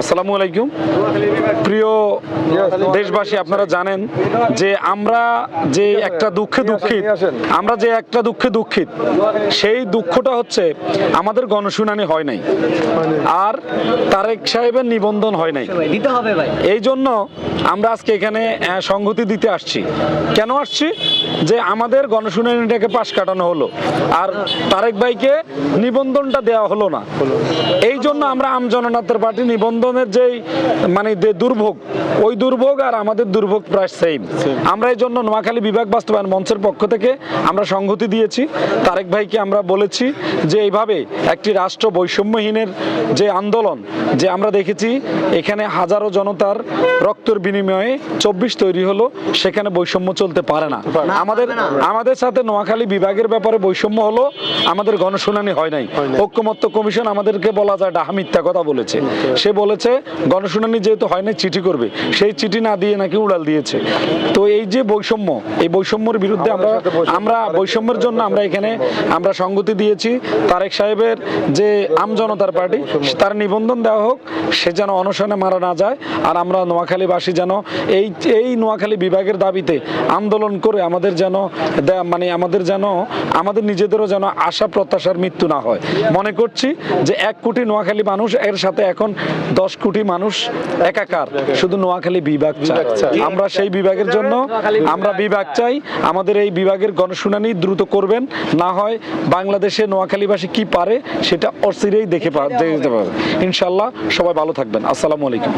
আসসালামু আলাইকুম। প্রিয় দেশবাসী, আপনারা জানেন যে আমরা যে একটা দুঃখে দুঃখিত সেই দুঃখটা হচ্ছে আমাদের গণশুনানি হয় নাই আর তারেক সাহেবের নিবন্ধন হয় নাই। এই জন্য আমরা আজকে এখানে সংহতি দিতে আসছি। কেন আসছি? যে আমাদের গণশুনানিটাকে পাশ কাটানো হলো আর তারেক ভাইকে নিবন্ধনটা দেওয়া হলো না। এই জন্য আমরা আমজনতার পার্টি নিবন্ধনের যেই মানে দুর্ভোগ, ওই দুর্ভোগ আর আমাদের দুর্ভোগ প্রায় সেম। আমরা এই জন্য নোয়াখালী বিভাগ বাস্তবায়ন মঞ্চের পক্ষ থেকে আমরা সংহতি দিয়েছি। তারেক ভাইকে আমরা বলেছি যে এইভাবে একটি রাষ্ট্র বৈষম্যহীনের যে আন্দোলন, যে আমরা দেখেছি এখানে হাজারো জনতার রক্তের বিনিময়ে 24 তৈরি হলো, সেখানে বৈষম্য চলতে পারে না। আমাদের সাথে নোয়াখালী বিভাগের ব্যাপারে বৈষম্য হলো, আমাদের গণশুনানি হয় নাই। ঐক্যমত্য কমিশন আমাদেরকে বলা যায় ডাহা মিথ্যা কথা বলেছে। সে বলেছে গণশুনানি যেহেতু হয় নাই চিঠি করবে, সেই চিঠি না দিয়ে নাকি উড়াল দিয়েছে। তো এই যে বৈষম্য, এই বৈষম্যের বিরুদ্ধে আমরা বৈষম্যের জন্য আমরা এখানে আমরা সংগতি দিয়েছি। তারেক সাহেবের যে আমজনতার পার্টি, তার নিবন্ধন দেওয়া হোক, সে যেন অনশনে মারা না যায়। আর আমরা নোয়াখালীবাসী যেন এই নোয়াখালী বিভাগের দাবিতে আন্দোলন করে আমাদের যেন আমাদের নিজেদেরও যেন আশা প্রত্যাশার মৃত্যু না হয়। মনে করছি যে 1 কোটি নোয়াখালী মানুষ, এর সাথে এখন 10 কোটি মানুষ একাকার, শুধু নোয়াখালী বিভাগ চাই। আমরা সেই বিভাগের জন্য আমরা বিভাগ চাই। আমাদের এই বিভাগের গণশুনানি দ্রুত করবেন, না হয় বাংলাদেশে নোয়াখালীবাসী কি পারে সেটা অচিরেই দেখতে পাবে। ইনশাল্লাহ সবাই ভালো থাকবেন। আসসালামু আলাইকুম।